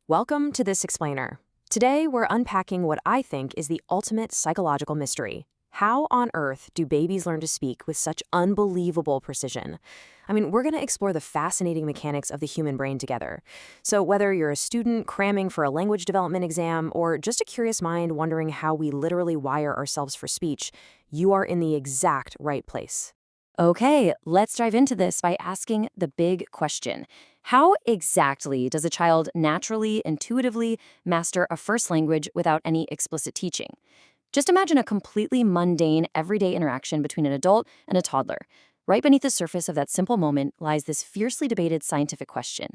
Welcome to This Explainer. Today, we're unpacking what I think is the ultimate psychological mystery. How on earth do babies learn to speak with such unbelievable precision? We're going to explore the fascinating mechanics of the human brain together. So whether you're a student cramming for a language development exam or just a curious mind wondering how we literally wire ourselves for speech, you are in the exact right place. Okay, let's dive into this by asking the big question. How exactly does a child naturally, intuitively master a first language without any explicit teaching? Just imagine a completely mundane, everyday interaction between an adult and a toddler. Right beneath the surface of that simple moment lies this fiercely debated scientific question.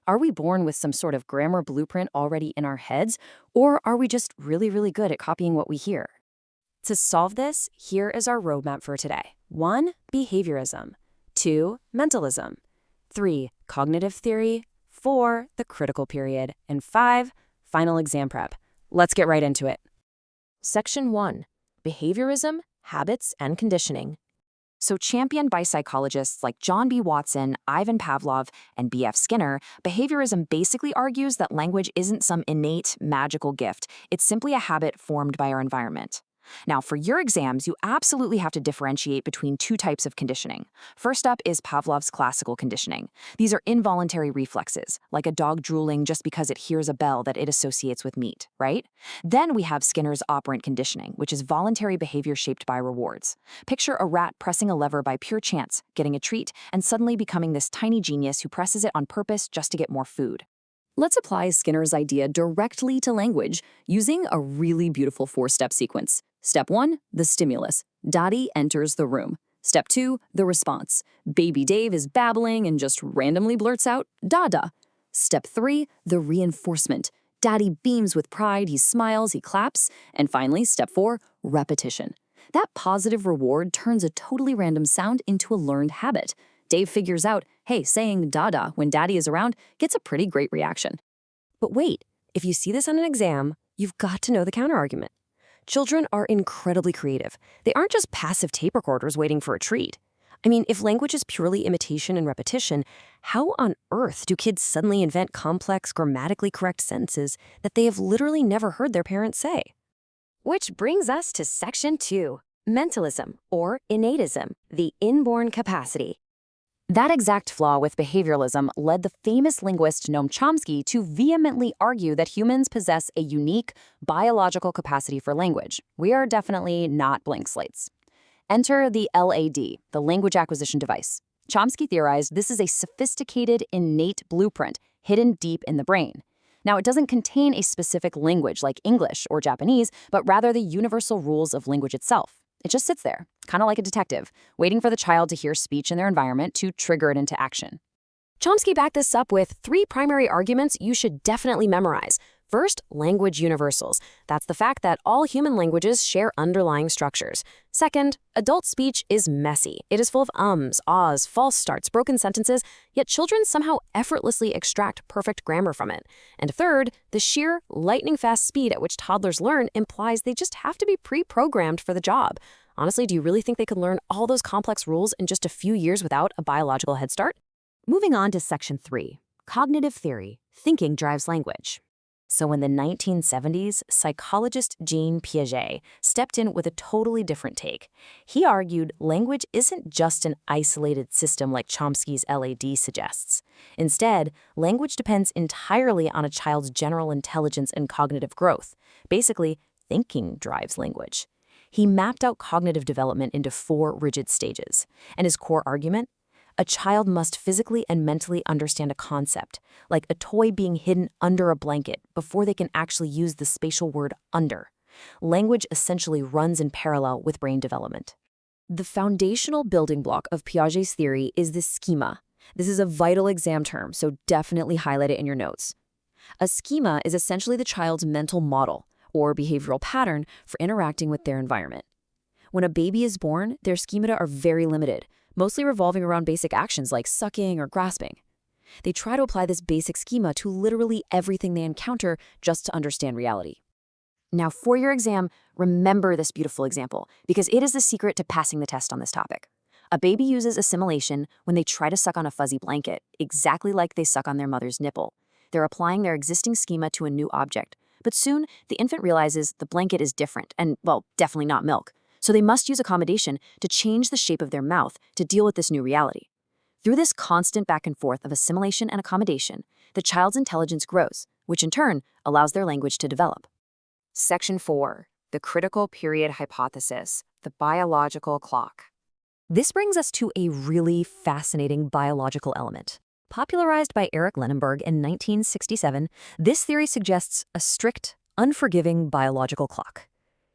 Are we born with some sort of grammar blueprint already in our heads, or are we just really, really good at copying what we hear? To solve this, here is our roadmap for today. 1. Behaviorism. 2. Mentalism. 3. Cognitive theory. 4. The critical period. And 5. Final exam prep. Let's get right into it. Section 1. Behaviorism, Habits, and Conditioning. So championed by psychologists like John B. Watson, Ivan Pavlov, and B.F. Skinner, behaviorism basically argues that language isn't some innate, magical gift. It's simply a habit formed by our environment. Now, for your exams, you absolutely have to differentiate between two types of conditioning. First up is Pavlov's classical conditioning. These are involuntary reflexes, like a dog drooling just because it hears a bell that it associates with meat, right? Then we have Skinner's operant conditioning, which is voluntary behavior shaped by rewards. Picture a rat pressing a lever by pure chance, getting a treat, and suddenly becoming this tiny genius who presses it on purpose just to get more food. Let's apply Skinner's idea directly to language using a really beautiful four-step sequence. Step 1, the stimulus. Daddy enters the room. Step 2, the response. Baby Dave is babbling and just randomly blurts out, Dada. Step 3, the reinforcement. Daddy beams with pride, he smiles, he claps. And finally, step 4, repetition. That positive reward turns a totally random sound into a learned habit. Dave figures out, hey, saying Dada when Daddy is around gets a pretty great reaction. But wait, if you see this on an exam, you've got to know the counterargument. Children are incredibly creative. They aren't just passive tape recorders waiting for a treat. If language is purely imitation and repetition, how on earth do kids suddenly invent complex, grammatically correct sentences that they have literally never heard their parents say? Which brings us to Section 2, Mentalism, or innatism, the inborn capacity. That exact flaw with behavioralism led the famous linguist Noam Chomsky to vehemently argue that humans possess a unique biological capacity for language. We are definitely not blank slates. Enter the LAD, the language acquisition device. Chomsky theorized this is a sophisticated, innate blueprint hidden deep in the brain. Now, it doesn't contain a specific language like English or Japanese, but rather the universal rules of language itself. It just sits there, kind of like a detective, waiting for the child to hear speech in their environment to trigger it into action. Chomsky backed this up with 3 primary arguments you should definitely memorize. First, language universals. That's the fact that all human languages share underlying structures. Second, adult speech is messy. It is full of ums, ahs, false starts, broken sentences, yet children somehow effortlessly extract perfect grammar from it. And third, the sheer lightning-fast speed at which toddlers learn implies they just have to be pre-programmed for the job. Honestly, do you really think they could learn all those complex rules in just a few years without a biological head start? Moving on to Section 3, Cognitive Theory, Thinking Drives Language. So in the 1970s, psychologist Jean Piaget stepped in with a totally different take. He argued language isn't just an isolated system like Chomsky's LAD suggests. Instead, language depends entirely on a child's general intelligence and cognitive growth. Basically, thinking drives language. He mapped out cognitive development into 4 rigid stages. And his core argument? A child must physically and mentally understand a concept, like a toy being hidden under a blanket, before they can actually use the spatial word under. Language essentially runs in parallel with brain development. The foundational building block of Piaget's theory is the schema. This is a vital exam term, so definitely highlight it in your notes. A schema is essentially the child's mental model, or behavioral pattern, for interacting with their environment. When a baby is born, their schemata are very limited, mostly revolving around basic actions like sucking or grasping. They try to apply this basic schema to literally everything they encounter just to understand reality. Now, for your exam, remember this beautiful example, because it is the secret to passing the test on this topic. A baby uses assimilation when they try to suck on a fuzzy blanket, exactly like they suck on their mother's nipple. They're applying their existing schema to a new object. But soon, the infant realizes the blanket is different and, well, definitely not milk. So they must use accommodation to change the shape of their mouth to deal with this new reality. Through this constant back and forth of assimilation and accommodation, the child's intelligence grows, which in turn allows their language to develop. Section 4. The critical period hypothesis, the biological clock. This brings us to a really fascinating biological element. Popularized by Eric Lenenberg in 1967, this theory suggests a strict, unforgiving biological clock.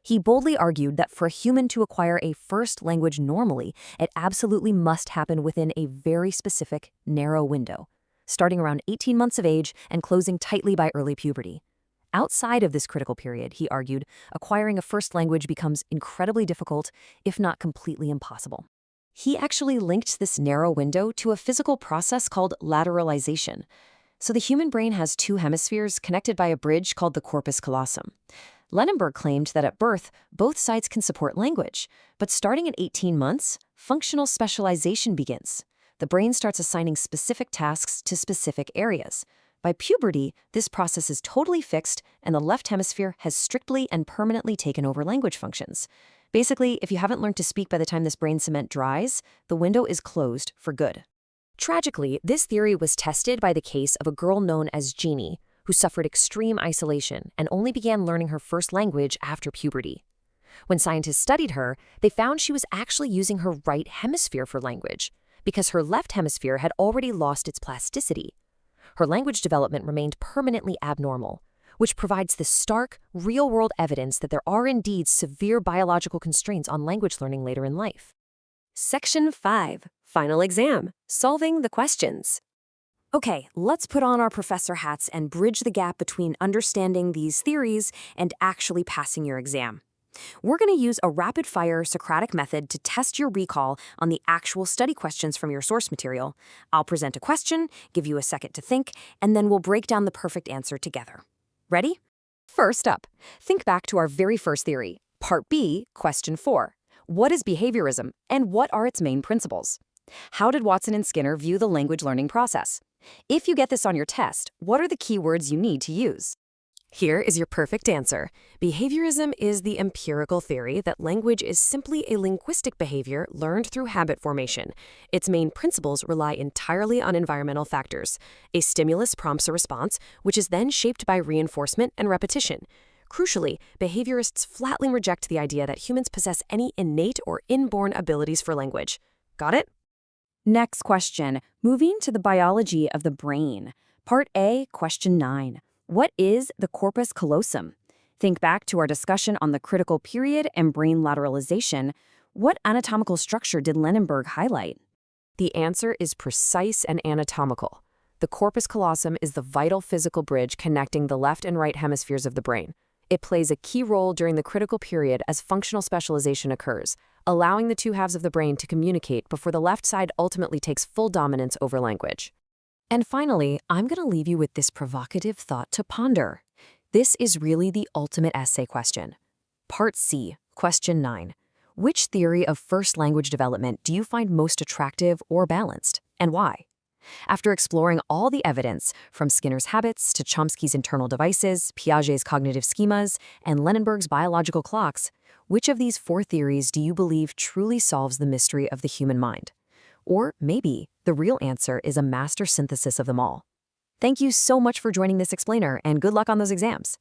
He boldly argued that for a human to acquire a first language normally, it absolutely must happen within a very specific, narrow window, starting around 18 months of age and closing tightly by early puberty. Outside of this critical period, he argued, acquiring a first language becomes incredibly difficult, if not completely impossible. He actually linked this narrow window to a physical process called lateralization. So the human brain has two hemispheres connected by a bridge called the corpus callosum. Lenenberg claimed that at birth, both sides can support language, but starting at 18 months, functional specialization begins. The brain starts assigning specific tasks to specific areas. By puberty, this process is totally fixed, and the left hemisphere has strictly and permanently taken over language functions. Basically, if you haven't learned to speak by the time this brain cement dries, the window is closed for good. Tragically, this theory was tested by the case of a girl known as Jeannie, who suffered extreme isolation and only began learning her first language after puberty. When scientists studied her, they found she was actually using her right hemisphere for language, because her left hemisphere had already lost its plasticity. Her language development remained permanently abnormal, which provides the stark, real-world evidence that there are indeed severe biological constraints on language learning later in life. Section 5. Final exam. Solving the questions. Okay, let's put on our professor hats and bridge the gap between understanding these theories and actually passing your exam. We're going to use a rapid-fire Socratic method to test your recall on the actual study questions from your source material. I'll present a question, give you a second to think, and then we'll break down the perfect answer together. Ready? First up, think back to our very first theory, Part B, Question 4. What is behaviorism, and what are its main principles? How did Watson and Skinner view the language learning process? If you get this on your test, what are the keywords you need to use? Here is your perfect answer. Behaviorism is the empirical theory that language is simply a linguistic behavior learned through habit formation. Its main principles rely entirely on environmental factors. A stimulus prompts a response, which is then shaped by reinforcement and repetition. Crucially, behaviorists flatly reject the idea that humans possess any innate or inborn abilities for language. Got it? Next question, moving to the biology of the brain. Part A, Question 9. What is the corpus callosum? Think back to our discussion on the critical period and brain lateralization. What anatomical structure did Lenenberg highlight? The answer is precise and anatomical. The corpus callosum is the vital physical bridge connecting the left and right hemispheres of the brain. It plays a key role during the critical period as functional specialization occurs, allowing the two halves of the brain to communicate before the left side ultimately takes full dominance over language. And finally, I'm going to leave you with this provocative thought to ponder. This is really the ultimate essay question. Part C, Question 9. Which theory of first language development do you find most attractive or balanced, and why? After exploring all the evidence, from Skinner's habits to Chomsky's internal devices, Piaget's cognitive schemas, and Lenenberg's biological clocks, which of these four theories do you believe truly solves the mystery of the human mind? Or maybe the real answer is a master synthesis of them all. Thank you so much for joining this explainer, and good luck on those exams.